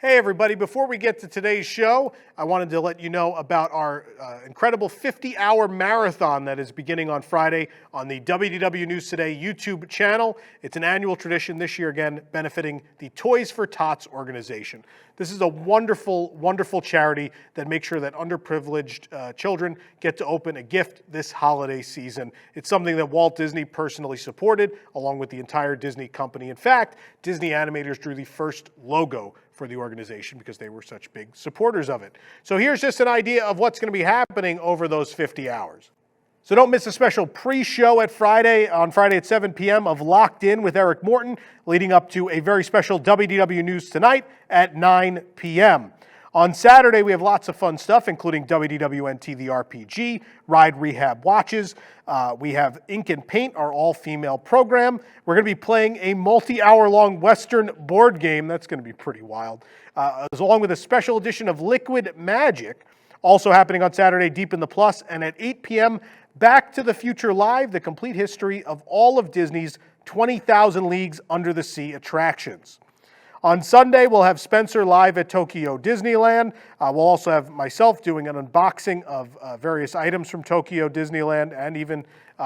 Hey everybody, before we get to today's show, I wanted to let you know about our incredible 50-hour marathon that is beginning on Friday on the WDW News Today YouTube channel. It's an annual tradition this year, again, benefiting the Toys for Tots organization. This is a wonderful, wonderful charity that makes sure that underprivileged children get to open a gift this holiday season. It's something that Walt Disney personally supported, along with the entire Disney company. In fact, Disney animators drew the first logo for the organization because they were such big supporters of it. So here's just an idea of what's going to be happening over those 50 hours. So don't miss a special pre-show on Friday at 7 p.m. of Locked In with Eric Morton, leading up to a very special WDW News Tonight at 9 p.m. On Saturday, we have lots of fun stuff, including WDWNT The RPG, Ride Rehab Watches. We have Ink and Paint, our all-female program. We're going to be playing a multi-hour-long Western board game. That's going to be pretty wild. Along with a special edition of Liquid Magic, also happening on Saturday, Deep in the Plus. And at 8 p.m., Back to the Future Live, the complete history of all of Disney's 20,000 Leagues Under the Sea attractions. On Sunday, we'll have Spencer live at Tokyo Disneyland. We'll also have myself doing an unboxing of various items from Tokyo Disneyland and even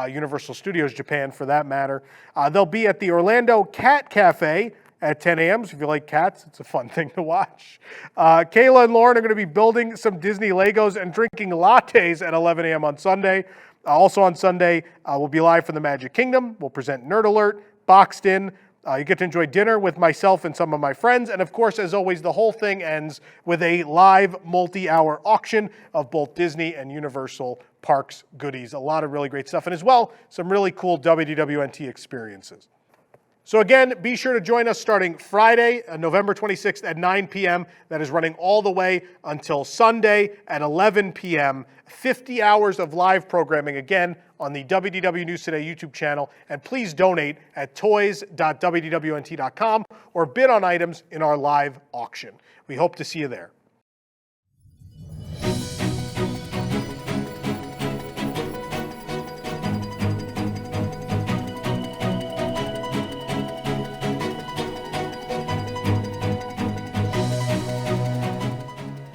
Universal Studios Japan, for that matter. They'll be at the Orlando Cat Cafe at 10 a.m. So if you like cats, it's a fun thing to watch. Kayla and Lauren are going to be building some Disney Legos and drinking lattes at 11 a.m. on Sunday. Also on Sunday, we'll be live from the Magic Kingdom. We'll present Nerd Alert, Boxed In. You get to enjoy dinner with myself and some of my friends. And of course, as always, the whole thing ends with a live multi-hour auction of both Disney and Universal Parks goodies. A lot of really great stuff. And as well, some really cool WDWNT experiences. So again, be sure to join us starting Friday, November 26th at 9 p.m. That is running all the way until Sunday at 11 p.m. 50 hours of live programming, again, on the WDW News Today YouTube channel. And please donate at toys.wdwnt.com or bid on items in our live auction. We hope to see you there.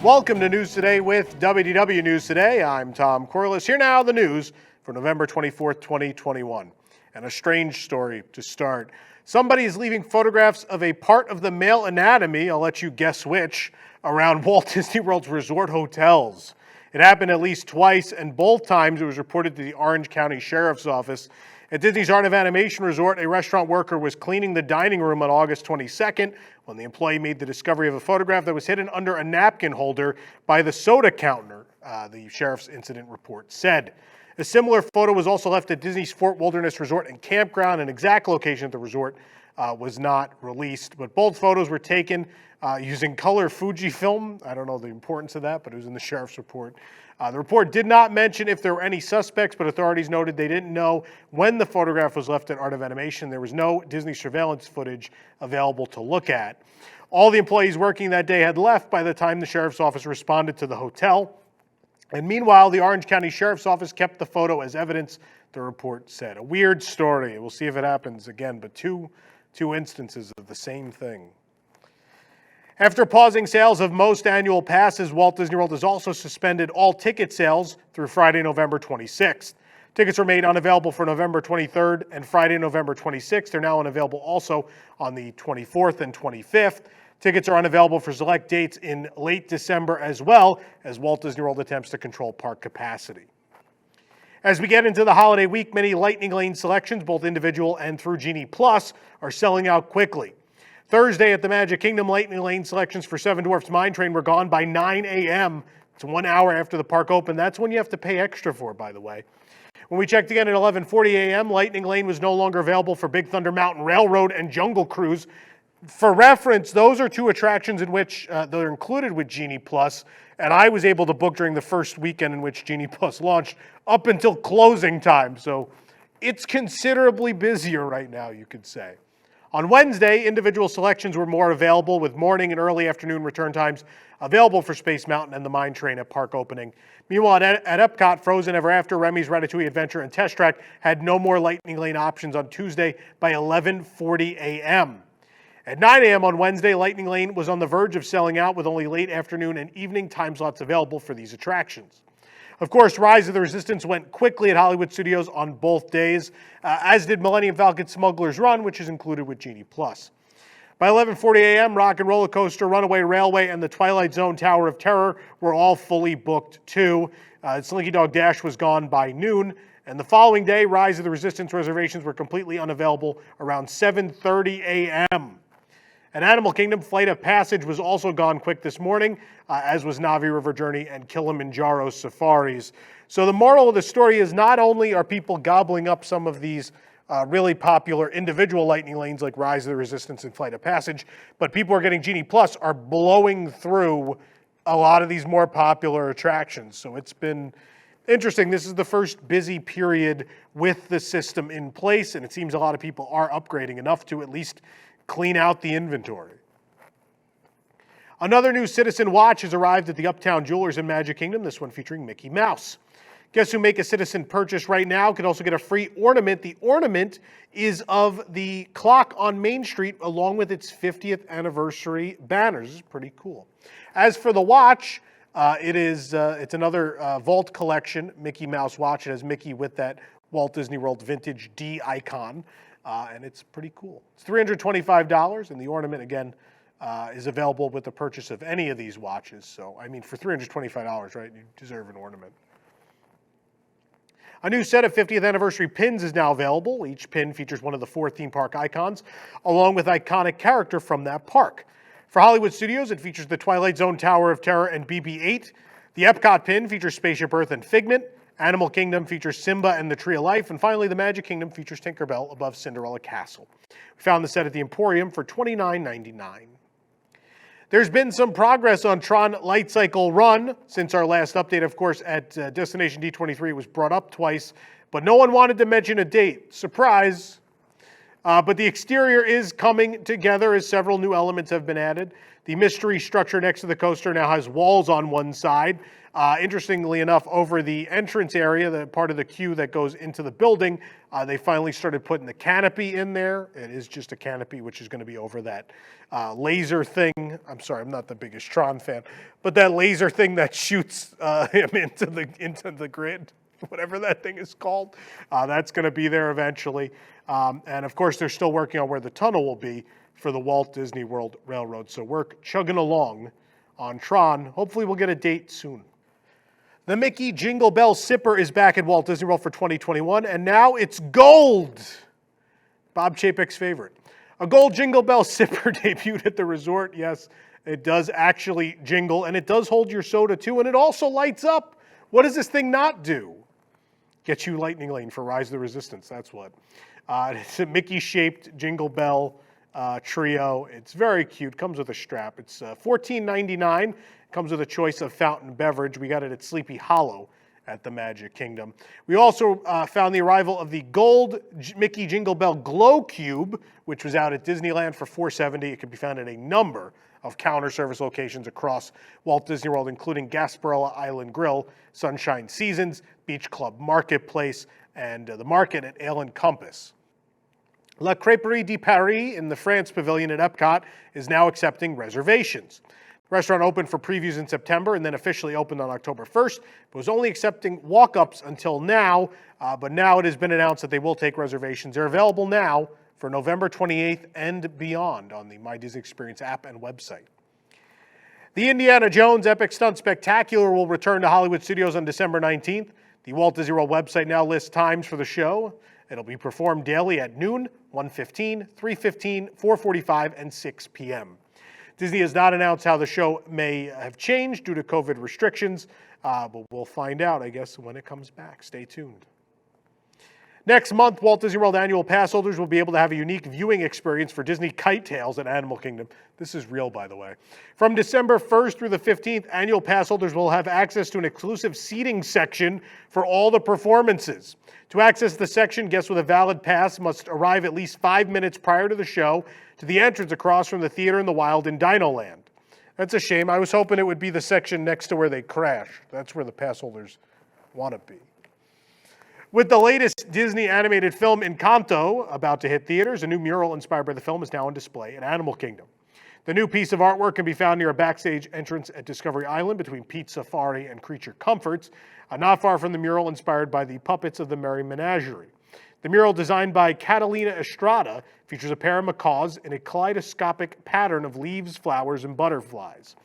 Welcome to News Today with WDW News Today. I'm Tom Corliss. Here now, the news for November 24th, 2021. And a strange story to start. Somebody is leaving photographs of a part of the male anatomy, I'll let you guess which, around Walt Disney World's resort hotels. It happened at least twice, and both times it was reported to the Orange County Sheriff's Office. At Disney's Art of Animation Resort, a restaurant worker was cleaning the dining room on August 22nd when the employee made the discovery of a photograph that was hidden under a napkin holder by the soda counter, the sheriff's incident report said. A similar photo was also left at Disney's Fort Wilderness Resort and Campground. An exact location at the resort was not released, but both photos were taken using color Fujifilm. I don't know the importance of that, but it was in the sheriff's report. The report did not mention if there were any suspects, but authorities noted they didn't know when the photograph was left at Art of Animation. There was no Disney surveillance footage available to look at. All the employees working that day had left by the time the sheriff's office responded to the hotel. And meanwhile, the Orange County Sheriff's Office kept the photo as evidence, the report said. A weird story. We'll see if it happens again, but two instances of the same thing. After pausing sales of most annual passes, Walt Disney World has also suspended all ticket sales through Friday, November 26th. Tickets were made unavailable for November 23rd and Friday, November 26th. They're now unavailable also on the 24th and 25th. Tickets are unavailable for select dates in late December as well, as Walt Disney World attempts to control park capacity. As we get into the holiday week, many Lightning Lane selections, both individual and through Genie Plus, are selling out quickly. Thursday at the Magic Kingdom, Lightning Lane selections for Seven Dwarfs Mine Train were gone by 9 a.m. It's 1 hour after the park opened. That's when you have to pay extra for, by the way. When we checked again at 11:40 a.m., Lightning Lane was no longer available for Big Thunder Mountain Railroad and Jungle Cruise. For reference, those are two attractions in which they're included with Genie Plus, and I was able to book during the first weekend in which Genie Plus launched up until closing time. So it's considerably busier right now, you could say. On Wednesday, individual selections were more available, with morning and early afternoon return times available for Space Mountain and the Mine Train at park opening. Meanwhile, at Epcot, Frozen Ever After, Remy's Ratatouille Adventure, and Test Track had no more Lightning Lane options on Tuesday by 11:40 a.m. At 9 a.m. on Wednesday, Lightning Lane was on the verge of selling out with only late afternoon and evening time slots available for these attractions. Of course, Rise of the Resistance went quickly at Hollywood Studios on both days, as did Millennium Falcon Smuggler's Run, which is included with Genie Plus. By 11:40 a.m., Rock and Roller Coaster, Runaway Railway, and the Twilight Zone Tower of Terror were all fully booked too. Slinky Dog Dash was gone by noon, and the following day, Rise of the Resistance reservations were completely unavailable around 7:30 a.m. At Animal Kingdom, Flight of Passage was also gone quick this morning, as was Navi River Journey and Kilimanjaro Safaris. So the moral of the story is not only are people gobbling up some of these really popular individual Lightning Lanes like Rise of the Resistance and Flight of Passage, but people are getting Genie Plus are blowing through a lot of these more popular attractions. So it's been interesting. This is the first busy period with the system in place, and it seems a lot of people are upgrading enough to at least clean out the inventory. Another new Citizen Watch has arrived at the Uptown Jewelers in Magic Kingdom, this one featuring Mickey Mouse. Guests who make a Citizen purchase right now can also get a free ornament. The ornament is of the clock on Main Street along with its 50th anniversary banners. This is pretty cool. As for the watch, it's another Vault collection Mickey Mouse watch. It has Mickey with that Walt Disney World vintage D icon. And it's pretty cool. It's $325, and the ornament, again, is available with the purchase of any of these watches. So, I mean, for $325, right, you deserve an ornament. A new set of 50th anniversary pins is now available. Each pin features one of the 4 theme park icons, along with iconic character from that park. For Hollywood Studios, it features the Twilight Zone Tower of Terror and BB-8. The Epcot pin features Spaceship Earth and Figment. Animal Kingdom features Simba and the Tree of Life. And finally, the Magic Kingdom features Tinkerbell above Cinderella Castle. We found the set at the Emporium for $29.99. There's been some progress on Tron Light Cycle Run since our last update. Of course, at Destination D23, it was brought up twice, but no one wanted to mention a date. Surprise! But the exterior is coming together as several new elements have been added. The mystery structure next to the coaster now has walls on one side. Interestingly enough, over the entrance area, the part of the queue that goes into the building, they finally started putting the canopy in there. It is just a canopy, which is going to be over that laser thing. I'm sorry, I'm not the biggest Tron fan, but that laser thing that shoots him into the grid, whatever that thing is called, that's going to be there eventually. And of course, they're still working on where the tunnel will be for the Walt Disney World Railroad. So we're chugging along on Tron. Hopefully we'll get a date soon. The Mickey Jingle Bell Sipper is back at Walt Disney World for 2021, and now it's gold. Bob Chapek's favorite. A gold Jingle Bell Sipper debuted at the resort. Yes, it does actually jingle, and it does hold your soda too, and it also lights up. What does this thing not do? Get you Lightning Lane for Rise of the Resistance, that's what. It's a Mickey-shaped Jingle Bell trio. It's very cute. Comes with a strap. It's $14.99. Comes with a choice of fountain beverage. We got it at Sleepy Hollow at the Magic Kingdom. We also found the arrival of the gold Mickey Jingle Bell Glow Cube, which was out at Disneyland for $4.70. It can be found at a number of counter service locations across Walt Disney World, including Gasparilla Island Grill, Sunshine Seasons, Beach Club Marketplace, and the market at Ale and Compass. La Creperie de Paris in the France Pavilion at Epcot is now accepting reservations. The restaurant opened for previews in September and then officially opened on October 1st, but was only accepting walk-ups until now, but now it has been announced that they will take reservations. They're available now for November 28th and beyond on the My Disney Experience app and website. The Indiana Jones Epic Stunt Spectacular will return to Hollywood Studios on December 19th. The Walt Disney World website now lists times for the show. It'll be performed daily at noon, 1:15, 3:15, 4:45, and 6 p.m. Disney has not announced how the show may have changed due to COVID restrictions, but we'll find out, I guess, when it comes back. Stay tuned. Next month, Walt Disney World annual pass holders will be able to have a unique viewing experience for Disney Kite Tales at Animal Kingdom. This is real, by the way. From December 1st through the 15th, annual pass holders will have access to an exclusive seating section for all the performances. To access the section, guests with a valid pass must arrive at least 5 minutes prior to the show to the entrance across from the Theater in the Wild in Dinoland. That's a shame. I was hoping it would be the section next to where they crash. That's where the pass holders want to be. With the latest Disney animated film Encanto about to hit theaters, a new mural inspired by the film is now on display at Animal Kingdom. The new piece of artwork can be found near a backstage entrance at Discovery Island between Pete Safari and Creature Comforts, not far from the mural inspired by the puppets of the Merry Menagerie. The mural, designed by Catalina Estrada, features a pair of macaws in a kaleidoscopic pattern of leaves, flowers, and butterflies.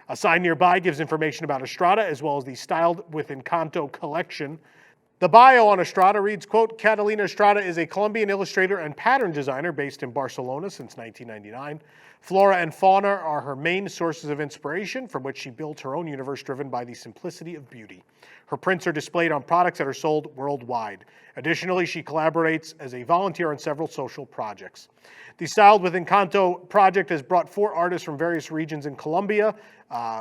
A sign nearby gives information about Estrada, as well as the Styled with Encanto collection. The bio on Estrada reads, quote, Catalina Estrada is a Colombian illustrator and pattern designer based in Barcelona since 1999. Flora and fauna are her main sources of inspiration, from which she built her own universe driven by the simplicity of beauty. Her prints are displayed on products that are sold worldwide. Additionally, she collaborates as a volunteer on several social projects. The Styled with Encanto project has brought 4 artists from various regions in Colombia,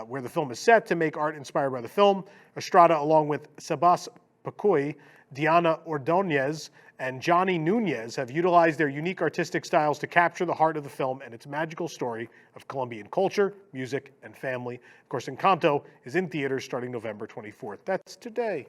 where the film is set, to make art inspired by the film. Estrada, along with Sebas Pacuy, Diana Ordóñez, and Johnny Nunez, have utilized their unique artistic styles to capture the heart of the film and its magical story of Colombian culture, music, and family. Of course, Encanto is in theaters starting November 24th. That's today.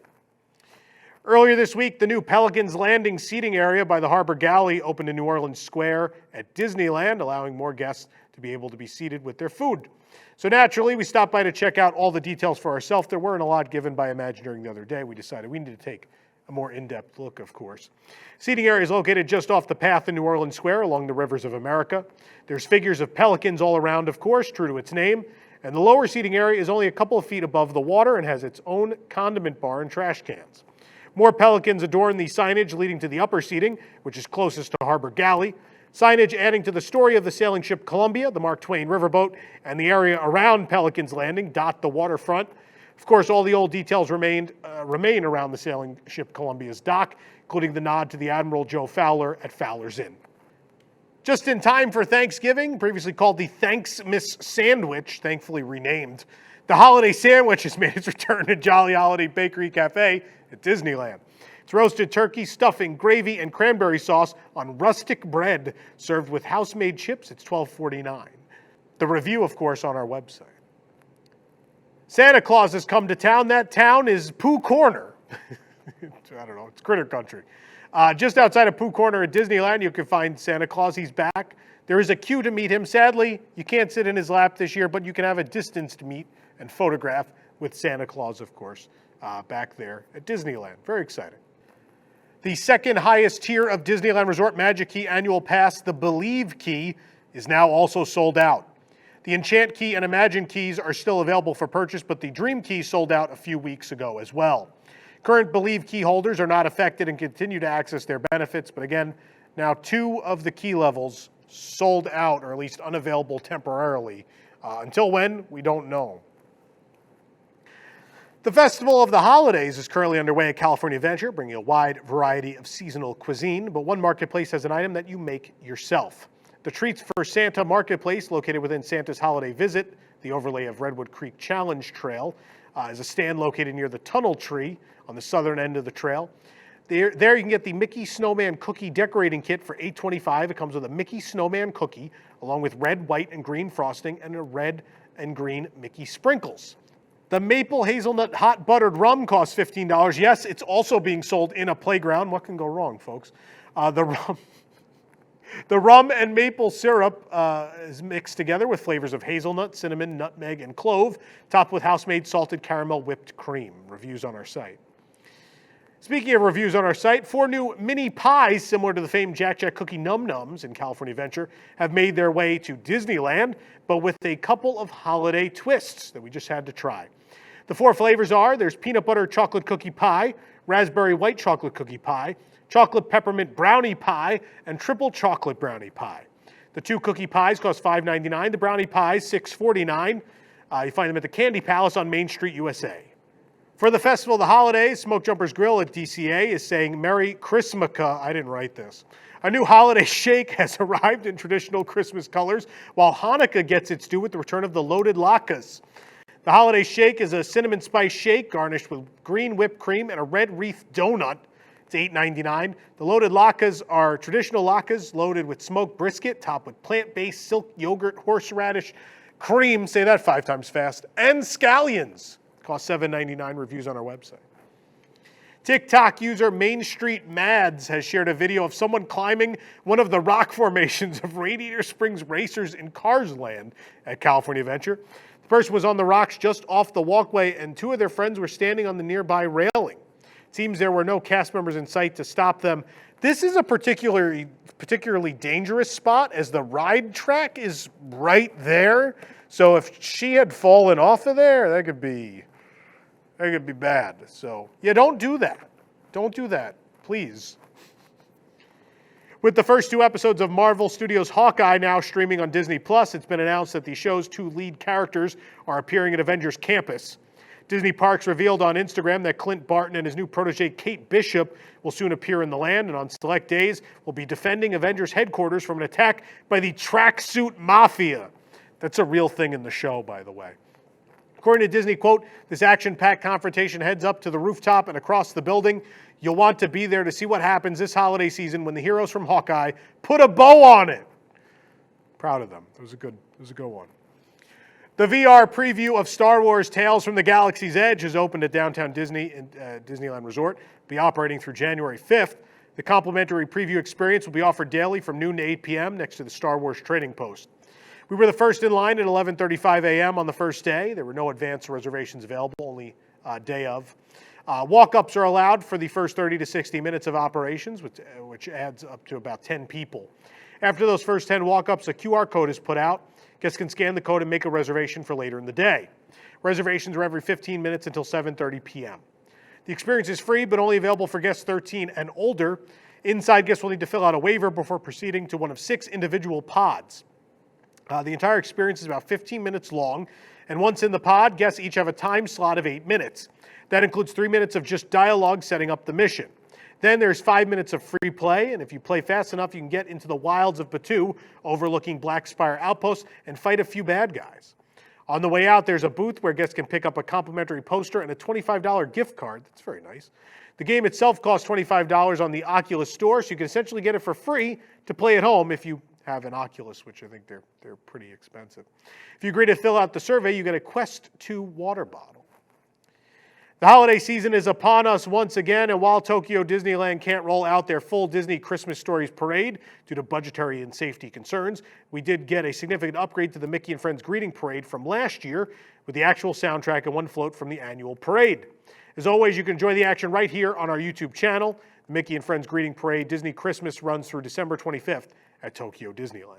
Earlier this week, the new Pelicans Landing seating area by the Harbor Galley opened in New Orleans Square at Disneyland, allowing more guests to be able to be seated with their food. So naturally, we stopped by to check out all the details for ourselves. There weren't a lot given by Imagineering the other day. We decided we needed to take a more in-depth look, of course. Seating area is located just off the path in New Orleans Square along the rivers of America. There's figures of pelicans all around, of course, true to its name. And the lower seating area is only a couple of feet above the water and has its own condiment bar and trash cans. More pelicans adorn the signage leading to the upper seating, which is closest to Harbor Galley. Signage adding to the story of the sailing ship Columbia, the Mark Twain riverboat, and the area around Pelicans Landing dot the waterfront. Of course, all the old details remain around the sailing ship Columbia's dock, including the nod to the Admiral Joe Fowler at Fowler's Inn. Just in time for Thanksgiving, previously called the Thanksmas Sandwich, thankfully renamed, the holiday sandwich has made its return to Jolly Holiday Bakery Cafe at Disneyland. It's roasted turkey, stuffing, gravy, and cranberry sauce on rustic bread, served with house-made chips. It's $12.49. The review, of course, on our website. Santa Claus has come to town. That town is Pooh Corner. I don't know, it's Critter Country. Just outside of Pooh Corner at Disneyland, you can find Santa Claus. He's back. There is a queue to meet him. Sadly, you can't sit in his lap this year, but you can have a distanced meet and photograph with Santa Claus, of course, back there at Disneyland. Very exciting. The second highest tier of Disneyland Resort Magic Key Annual Pass, the Believe Key, is now also sold out. The Enchant Key and Imagine Keys are still available for purchase, but the Dream Key sold out a few weeks ago as well. Current Believe Key holders are not affected and continue to access their benefits, but again, now 2 of the key levels sold out, or at least unavailable temporarily. Until when, we don't know. The Festival of the Holidays is currently underway at California Adventure, bringing a wide variety of seasonal cuisine, but one marketplace has an item that you make yourself. The Treats for Santa Marketplace, located within Santa's Holiday Visit, the overlay of Redwood Creek Challenge Trail, is a stand located near the Tunnel Tree on the southern end of the trail. There you can get the Mickey Snowman Cookie Decorating Kit for $8.25. It comes with a Mickey Snowman cookie, along with red, white, and green frosting, and a red and green Mickey sprinkles. The Maple Hazelnut Hot Buttered Rum costs $15. Yes, it's also being sold in a playground. What can go wrong, folks? The rum and maple syrup is mixed together with flavors of hazelnut, cinnamon, nutmeg, and clove, topped with house-made salted caramel whipped cream. Reviews on our site. Speaking of reviews on our site, 4 new mini pies similar to the famed Jack Jack Cookie Num Nums in California Adventure have made their way to Disneyland, but with a couple of holiday twists that we just had to try. The 4 flavors are, there's peanut butter chocolate cookie pie, raspberry white chocolate cookie pie, chocolate peppermint brownie pie, and triple chocolate brownie pie. The 2 cookie pies cost $5.99. The brownie pies, $6.49. You find them at the Candy Palace on Main Street, USA. For the Festival of the Holidays, Smoke Jumpers Grill at DCA is saying Merry Christmaka. I didn't write this. A new holiday shake has arrived in traditional Christmas colors, while Hanukkah gets its due with the return of the loaded latkes. The holiday shake is a cinnamon spice shake garnished with green whipped cream and a red wreath donut. It's $8.99. The loaded latkes are traditional latkes loaded with smoked brisket, topped with plant-based silk yogurt, horseradish, cream, say that 5 times fast, and scallions. Cost $7.99. Reviews on our website. TikTok user Main Street Mads has shared a video of someone climbing one of the rock formations of Radiator Springs Racers in Cars Land at California Adventure. The person was on the rocks just off the walkway, and two of their friends were standing on the nearby railing. It seems there were no cast members in sight to stop them. This is a particularly dangerous spot, as the ride track is right there. So if she had fallen off of there, that could be bad. So yeah, don't do that. Don't do that, please. With the first two episodes of Marvel Studios' Hawkeye now streaming on Disney+, it's been announced that the show's two lead characters are appearing at Avengers Campus. Disney Parks revealed on Instagram that Clint Barton and his new protege Kate Bishop will soon appear in the land, and on select days will be defending Avengers headquarters from an attack by the Tracksuit Mafia. That's a real thing in the show, by the way. According to Disney, quote, this action-packed confrontation heads up to the rooftop and across the building. You'll want to be there to see what happens this holiday season when the heroes from Hawkeye put a bow on it. Proud of them. It was a good one. The VR preview of Star Wars Tales from the Galaxy's Edge has opened at downtown Disneyland Resort. It'll be operating through January 5th. The complimentary preview experience will be offered daily from noon to 8 p.m. next to the Star Wars Trading Post. We were the first in line at 11:35 a.m. on the first day. There were no advance reservations available, only day of. Walk-ups are allowed for the first 30 to 60 minutes of operations, which adds up to about 10 people. After those first 10 walk-ups, a QR code is put out. Guests can scan the code and make a reservation for later in the day. Reservations are every 15 minutes until 7:30 p.m. The experience is free, but only available for guests 13 and older. Inside, guests will need to fill out a waiver before proceeding to one of 6 individual pods. The entire experience is about 15 minutes long, and once in the pod, guests each have a time slot of 8 minutes. That includes 3 minutes of just dialogue setting up the mission. Then there's 5 minutes of free play, and if you play fast enough, you can get into the wilds of Pooh, overlooking Black Spire Outpost, and fight a few bad guys. On the way out, there's a booth where guests can pick up a complimentary poster and a $25 gift card. That's very nice. The game itself costs $25 on the Oculus Store, so you can essentially get it for free to play at home if you have an Oculus, which I think they're pretty expensive. If you agree to fill out the survey, you get a Quest 2 water bottle. The holiday season is upon us once again, and while Tokyo Disneyland can't roll out their full Disney Christmas Stories parade due to budgetary and safety concerns, we did get a significant upgrade to the Mickey and Friends Greeting Parade from last year with the actual soundtrack and one float from the annual parade. As always, you can enjoy the action right here on our YouTube channel. The Mickey and Friends Greeting Parade Disney Christmas runs through December 25th at Tokyo Disneyland.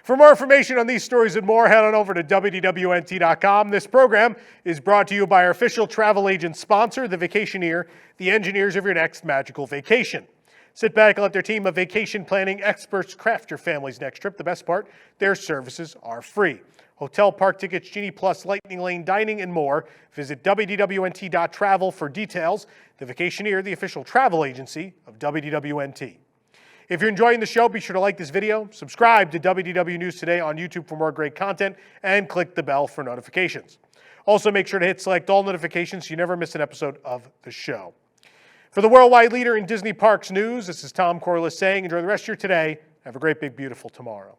For more information on these stories and more, head on over to WDWNT.com. This program is brought to you by our official travel agent sponsor, The Vacationeer, the engineers of your next magical vacation. Sit back and let their team of vacation planning experts craft your family's next trip. The best part, their services are free. Hotel, park tickets, Genie Plus, Lightning Lane, dining, and more. Visit WDWNT.travel for details. The Vacationeer, the official travel agency of WDWNT. If you're enjoying the show, be sure to like this video, subscribe to WDW News Today on YouTube for more great content, and click the bell for notifications. Also, make sure to hit select all notifications so you never miss an episode of the show. For the worldwide leader in Disney Parks news, this is Tom Corliss saying, enjoy the rest of your today. Have a great, big, beautiful tomorrow.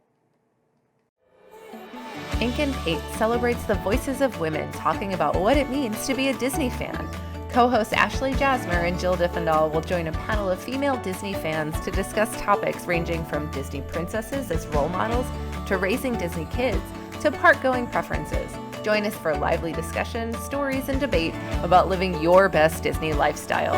Ink and Paint celebrates the voices of women talking about what it means to be a Disney fan. Co-hosts Ashley Jasmer and Jill Diffendahl will join a panel of female Disney fans to discuss topics ranging from Disney princesses as role models to raising Disney kids to park-going preferences. Join us for lively discussion, stories, and debate about living your best Disney lifestyle.